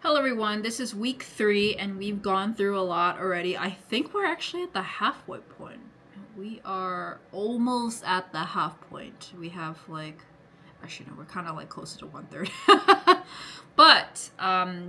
Hello everyone, this is week 3 and we've gone through a lot already. I think we're actually at the halfway point. We are almost at the half point. We have actually no, we're kind of like closer to 1/3. But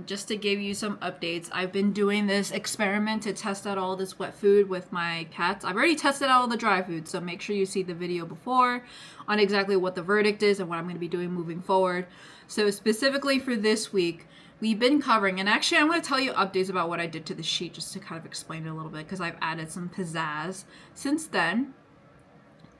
just to give you some updates, I've been doing this experiment to test out all this wet food with my cats. I've already tested out all the dry food, so make sure you see the video before on exactly what the verdict is and what I'm going to be doing moving forward. So specifically for this week, we've been covering, and actually I'm going to tell you updates about what I did to the sheet just to kind of explain it a little bit because I've added some pizzazz since then.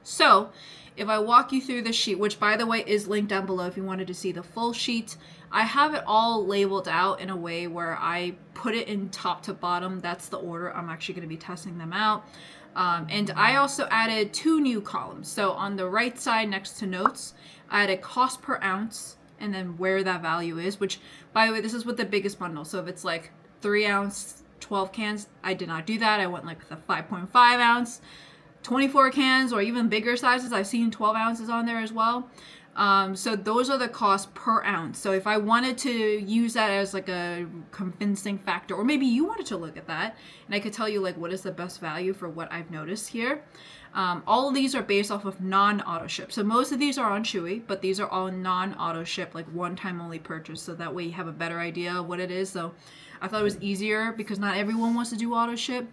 So if I walk you through the sheet, which by the way is linked down below if you wanted to see the full sheet, I have it all labeled out in a way where I put it in top to bottom. That's the order I'm actually going to be testing them out. And I also added 2 new columns. So on the right side next to notes, I added cost per ounce and then where that value is, which by the way, this is with the biggest bundle. So if it's like 3 ounce, 12 cans, I did not do that. I went like with a 5.5 ounce, 24 cans, or even bigger sizes. I've seen 12 ounces on there as well. So those are the costs per ounce. So if I wanted to use that as like a convincing factor, or maybe you wanted to look at that and I could tell you like what is the best value for what I've noticed here. All of these are based off of non-auto ship. So most of these are on Chewy, but these are all non-auto ship, like one-time only purchase. So that way you have a better idea of what it is. So I thought it was easier because not everyone wants to do auto ship.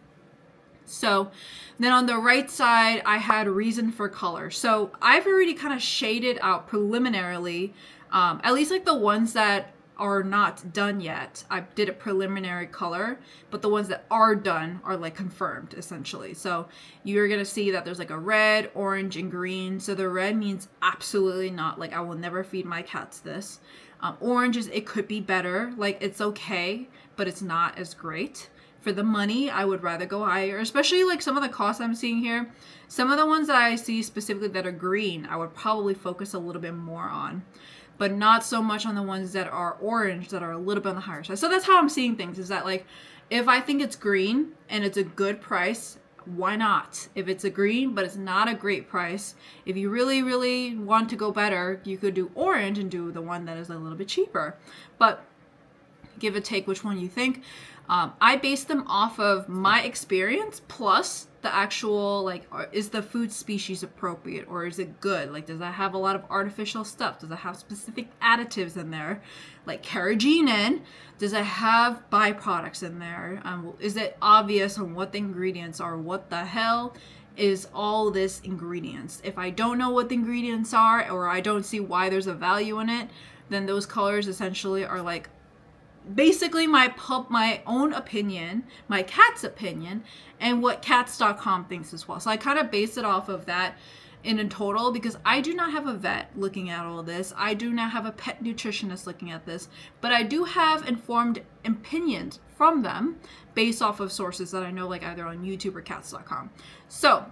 So then on the right side, I had reason for color. So I've already kind of shaded out preliminarily, at least like the ones that are not done yet. I did a preliminary color, but the ones that are done are like confirmed essentially. So you're going to see that there's like a red, orange, and green. So the red means absolutely not, like I will never feed my cats this. Orange is it could be better, like it's okay, but it's not as great. For the money, I would rather go higher, especially like some of the costs I'm seeing here. Some of the ones that I see specifically that are green, I would probably focus a little bit more on, but not so much on the ones that are orange that are a little bit on the higher side. So that's how I'm seeing things, is that like, if I think it's green and it's a good price, why not? If it's a green, but it's not a great price, if you really, really want to go better, you could do orange and do the one that is a little bit cheaper. But give or take which one you think. I base them off of my experience plus the actual, like, is the food species appropriate or is it good? Like, does it have a lot of artificial stuff? Does it have specific additives in there, like carrageenan? Does it have byproducts in there? Is it obvious on what the ingredients are? What the hell is all this ingredients? If I don't know what the ingredients are or I don't see why there's a value in it, then those colors essentially are like, basically my own opinion, my cat's opinion, and what cats.com thinks as well. So I kind of base it off of that in a total because I do not have a vet looking at all this. I do not have a pet nutritionist looking at this, but I do have informed opinions from them based off of sources that I know, like either on YouTube or cats.com. So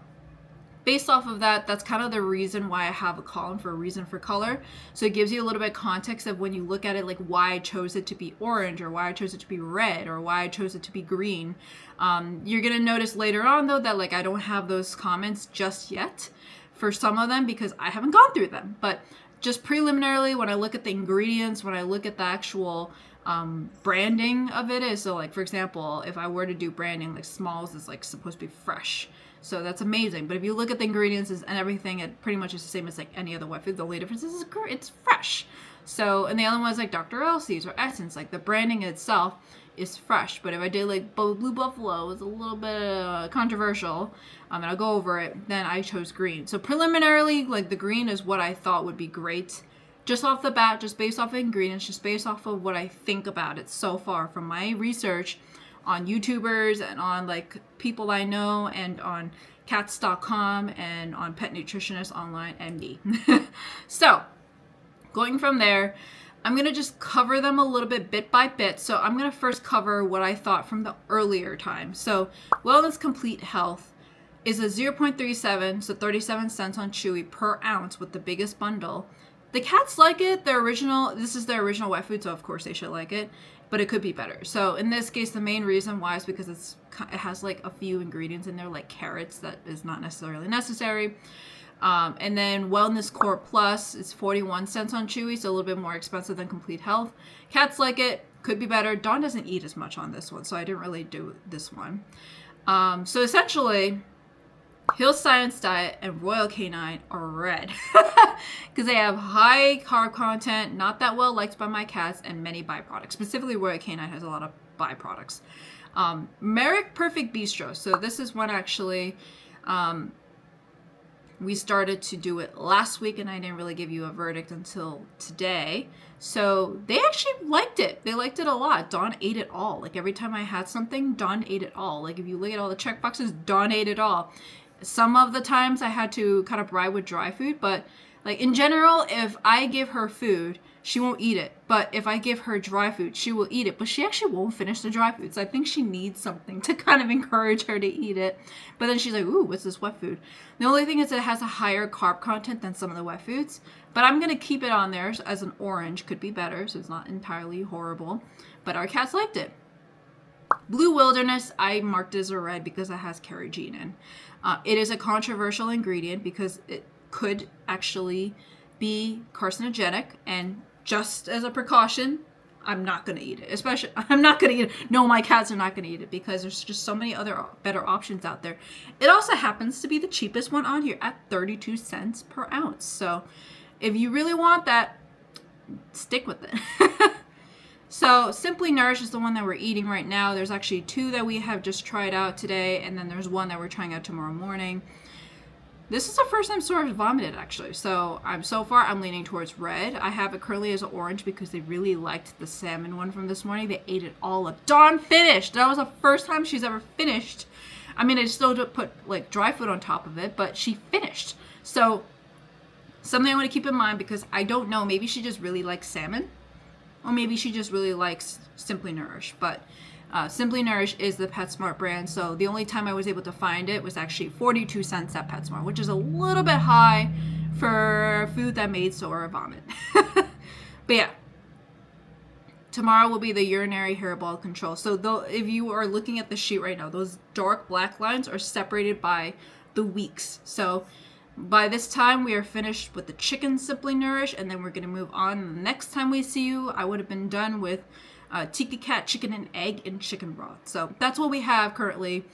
based off of that, that's kind of the reason why I have a column for reason for color. So it gives you a little bit of context of when you look at it, like why I chose it to be orange or why I chose it to be red or why I chose it to be green. You're going to notice later on though that like I don't have those comments just yet for some of them because I haven't gone through them. But just preliminarily, when I look at the ingredients, when I look at the actual branding of it is, so like for example, if I were to do branding, like Smalls is like supposed to be fresh. So that's amazing. But if you look at the ingredients and everything, it pretty much is the same as like any other wet food. The only difference is it's fresh. So, and the other one is like Dr. Elsie's or Essence, like the branding itself is fresh. But if I did like Blue Buffalo, it's a little bit controversial, and I'll go over it, then I chose green. So preliminarily, like the green is what I thought would be great. Just off the bat, just based off of ingredients, just based off of what I think about it so far from my research on YouTubers and on like people I know and on cats.com and on Pet Nutritionist Online and me. So going from there, I'm going to just cover them a little bit by bit. So I'm going to first cover what I thought from the earlier time. So Wellness Complete Health is a 0.37, so 37 cents on Chewy per ounce with the biggest bundle. The cats like it. This is their original wet food, so of course they should like it. But it could be better. So in this case, the main reason why is because it has like a few ingredients in there, like carrots, that is not necessarily necessary. And then Wellness Core Plus is 41 cents on Chewy, so a little bit more expensive than Complete Health. Cats like it. Could be better. Dawn doesn't eat as much on this one, so I didn't really do this one. So essentially, Hill Science Diet and Royal Canine are red because they have high carb content, not that well liked by my cats, and many byproducts. Specifically, Royal Canine has a lot of byproducts. Merrick Purrfect Bistro. So this is one actually, we started to do it last week, and I didn't really give you a verdict until today. So they actually liked it. They liked it a lot. Dawn ate it all. Like every time I had something, Dawn ate it all. Like if you look at all the check boxes, Dawn ate it all. Some of the times I had to kind of bribe with dry food, but like in general, if I give her food, she won't eat it. But if I give her dry food, she will eat it. But she actually won't finish the dry food. So I think she needs something to kind of encourage her to eat it. But then she's like, ooh, what's this wet food? The only thing is it has a higher carb content than some of the wet foods. But I'm going to keep it on there as an orange. Could be better, so it's not entirely horrible. But our cats liked it. Blue Wilderness, I marked as a red because it has carrageenan. It is a controversial ingredient because it could actually be carcinogenic, and just as a precaution, I'm not going to eat it. Especially, I'm not going to eat it. No, my cats are not going to eat it because there's just so many other better options out there. It also happens to be the cheapest one on here at 32 cents per ounce. So if you really want that, stick with it. So Simply Nourish is the one that we're eating right now. There's actually 2 that we have just tried out today, and then there's one that we're trying out tomorrow morning. This is the first time Sora vomited, actually. So so far I'm leaning towards red. I have it currently as an orange because they really liked the salmon one from this morning. They ate it all up. Dawn finished. That was the first time she's ever finished. I mean, I still put like dry food on top of it, but she finished. So something I want to keep in mind, because I don't know, maybe she just really likes salmon, or maybe she just really likes Simply Nourish. But Simply Nourish is the PetSmart brand, so the only time I was able to find it was actually 42 cents at PetSmart, which is a little bit high for food that made Sora vomit. But yeah, tomorrow will be the urinary hairball control. So if you are looking at the sheet right now, those dark black lines are separated by the weeks. So by this time, we are finished with the chicken Simply Nourish, and then we're going to move on. The next time we see you, I would have been done with Tiki Cat chicken and egg and chicken broth. So that's what we have currently.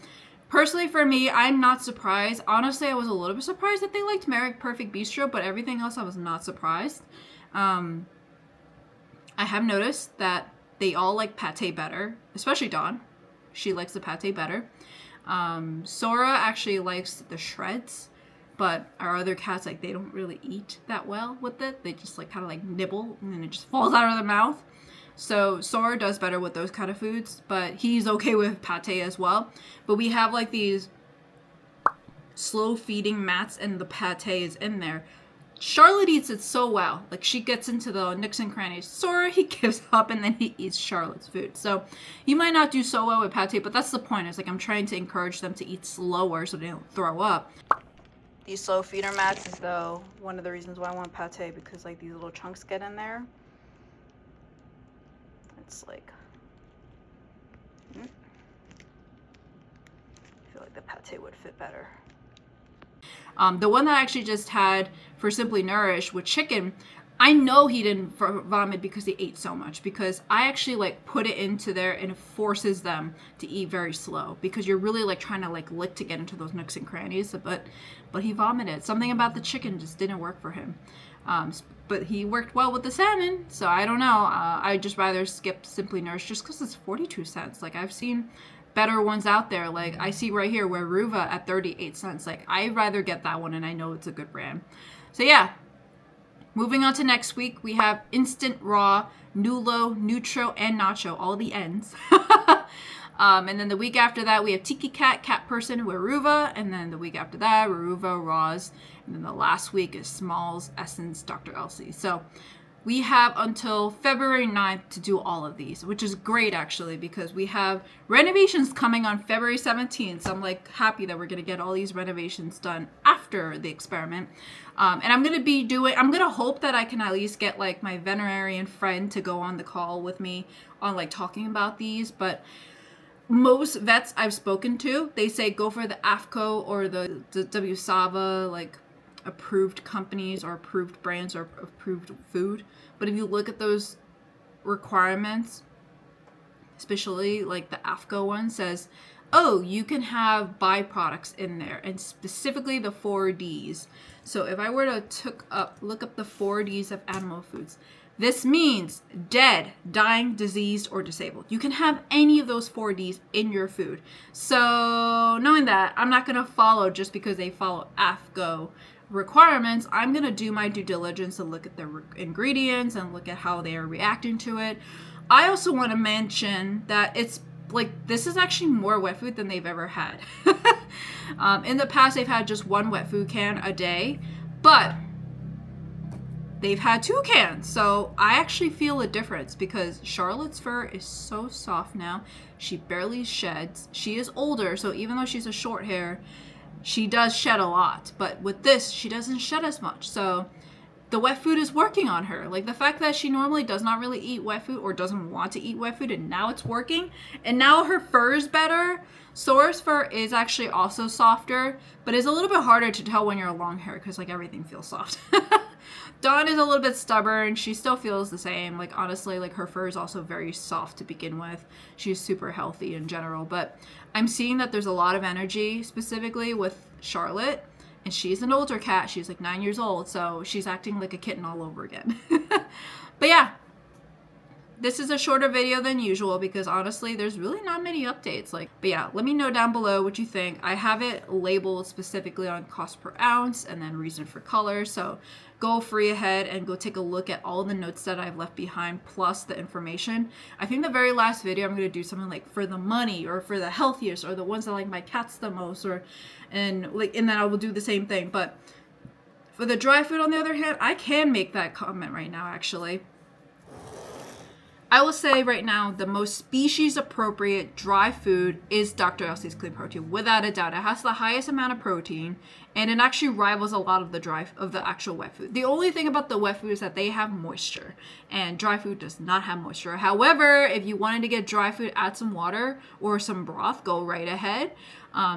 Personally, for me, I'm not surprised. Honestly, I was a little bit surprised that they liked Merrick Purrfect Bistro, but everything else I was not surprised. I have noticed that they all like pate better, especially Dawn. She likes the pate better. Sora actually likes the shreds. But our other cats, like, they don't really eat that well with it. They just, like, kind of, like, nibble, and then it just falls out of their mouth. So Sora does better with those kind of foods, but he's okay with pate as well. But we have, like, these slow feeding mats, and the pate is in there. Charlotte eats it so well. Like, she gets into the nooks and crannies. Sora, he gives up, and then he eats Charlotte's food. So you might not do so well with pate, but that's the point. It's like I'm trying to encourage them to eat slower so they don't throw up. These slow feeder mats is though one of the reasons why I want pate, because like these little chunks get in there. It's like, I feel like the pate would fit better. The one that I actually just had for Simply Nourish with chicken, I know he didn't vomit because he ate so much, because I actually like put it into there and it forces them to eat very slow, because you're really like trying to like lick to get into those nooks and crannies, but he vomited. Something about the chicken just didn't work for him. But he worked well with the salmon, so I don't know. I'd just rather skip Simply Nourish just because it's 42 cents. Like, I've seen better ones out there. Like, I see right here where Ruva at 38 cents. Like, I'd rather get that one, and I know it's a good brand. So yeah, moving on to next week, we have Instant Raw, Nulo, Nutro, and Nacho, all the ends. And then the week after that, we have Tiki Cat, Cat Person, Weruva. And then the week after that, Weruva, Roz. And then the last week is Smalls, Essence, Dr. Elsie. So we have until February 9th to do all of these, which is great actually, because we have renovations coming on February 17th. So I'm like happy that we're going to get all these renovations done after the experiment. And I'm going to hope that I can at least get like my veterinarian friend to go on the call with me on like talking about these. But most vets I've spoken to, they say go for the AFCO or the WSAVA, like approved companies or approved brands or approved food. But if you look at those requirements, especially like the AFCO one, says, oh, you can have byproducts in there, and specifically the 4Ds. So if I were to look up the 4Ds of animal foods, this means dead, dying, diseased, or disabled. You can have any of those 4Ds in your food. So knowing that, I'm not going to follow just because they follow AFCO requirements. I'm going to do my due diligence and look at the ingredients and look at how they are reacting to it. I also want to mention that it's like, this is actually more wet food than they've ever had. In the past, they've had just 1 wet food can a day, but they've had 2 cans. So I actually feel a difference because Charlotte's fur is so soft now. She barely sheds. She is older, so even though she's a short hair, she does shed a lot. But with this, she doesn't shed as much. So the wet food is working on her. Like the fact that she normally does not really eat wet food or doesn't want to eat wet food, and now it's working, and now her fur is better. Sora's fur is actually also softer, but it's a little bit harder to tell when you're a long hair because like everything feels soft. Dawn is a little bit stubborn. She still feels the same. Like honestly, like her fur is also very soft to begin with. She's super healthy in general, but I'm seeing that there's a lot of energy specifically with Charlotte. And she's an older cat. She's like 9 years old. So she's acting like a kitten all over again. But yeah, this is a shorter video than usual because honestly, there's really not many updates. But yeah, let me know down below what you think. I have it labeled specifically on cost per ounce and then reason for color. So go free ahead and go take a look at all the notes that I've left behind plus the information. I think the very last video, I'm going to do something like for the money or for the healthiest or the ones that like my cats the most, and then I will do the same thing. But for the dry food, on the other hand, I can make that comment right now, actually. I will say right now, the most species appropriate dry food is Dr. Elsie's Clean Protein, without a doubt. It has the highest amount of protein, and it actually rivals a lot of the actual wet food. The only thing about the wet food is that they have moisture, and dry food does not have moisture. However, if you wanted to get dry food, add some water or some broth, go right ahead.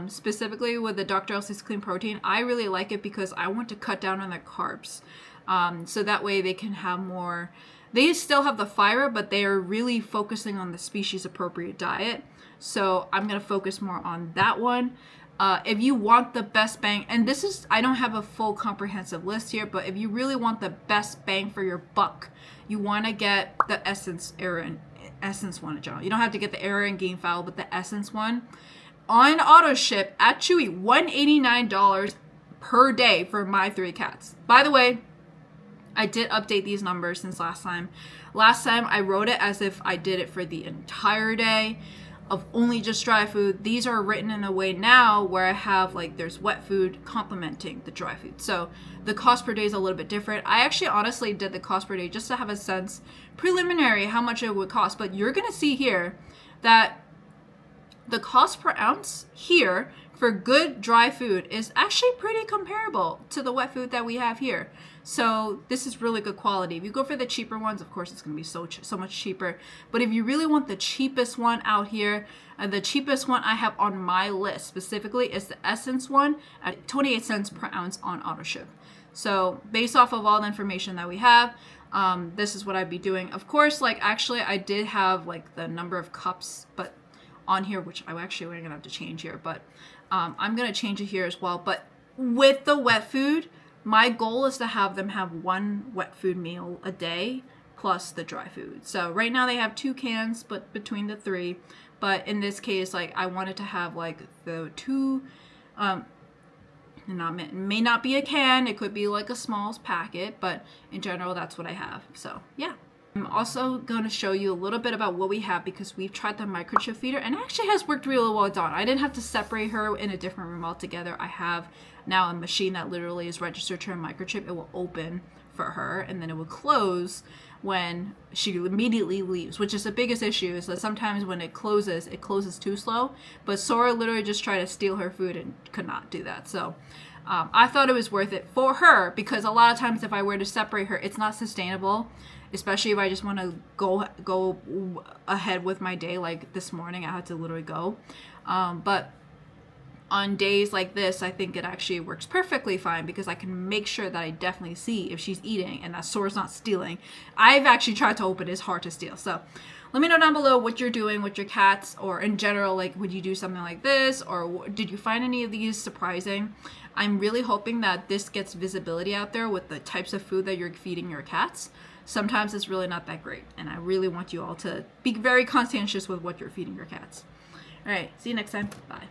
Specifically with the Dr. Elsie's Clean Protein, I really like it because I want to cut down on their carbs. So that way they can have more. They still have the fiber, but they are really focusing on the species appropriate diet. So I'm going to focus more on that one. If you want the best bang, and this is, I don't have a full comprehensive list here, but if you really want the best bang for your buck, you want to get the Essence one in general. You don't have to get the Era and Gain Fowl, but the Essence one. On auto ship at Chewy, $189 per day for my 3 cats. By the way, I did update these numbers since last time. Last time I wrote it as if I did it for the entire day of only just dry food. These are written in a way now where I have like there's wet food complementing the dry food. So the cost per day is a little bit different. I actually honestly did the cost per day just to have a sense preliminary how much it would cost. But you're going to see here that the cost per ounce here for good dry food is actually pretty comparable to the wet food that we have here. So this is really good quality. If you go for the cheaper ones, of course, it's going to be so much cheaper. But if you really want the cheapest one out here, the cheapest one I have on my list specifically is the Essence one at 28 cents per ounce on auto ship. So based off of all the information that we have, this is what I'd be doing. Of course, like actually I did have like the number of cups, but on here, which I actually we're gonna have to change here, but I'm gonna change it here as well. But with the wet food, my goal is to have them have 1 wet food meal a day plus the dry food. So right now they have 2 cans, but between the 3. But in this case, like I wanted to have like the 2. May not be a can. It could be like a small packet, but in general, that's what I have. So yeah. I'm also going to show you a little bit about what we have because we've tried the microchip feeder and it actually has worked really well with Dawn. I didn't have to separate her in a different room altogether. I have now a machine that literally is registered to a microchip. It will open for her and then it will close when she immediately leaves, which is the biggest issue is that sometimes when it closes too slow. But Sora literally just tried to steal her food and could not do that. So I thought it was worth it for her because a lot of times if I were to separate her, it's not sustainable. Especially if I just want to go ahead with my day. Like this morning, I had to literally go. But on days like this, I think it actually works perfectly fine because I can make sure that I definitely see if she's eating and that Sora's not stealing. I've actually tried to open it. It's hard to steal. So let me know down below what you're doing with your cats, or in general, like, would you do something like this, or did you find any of these surprising? I'm really hoping that this gets visibility out there with the types of food that you're feeding your cats. Sometimes it's really not that great, and I really want you all to be very conscientious with what you're feeding your cats. All right, see you next time. Bye.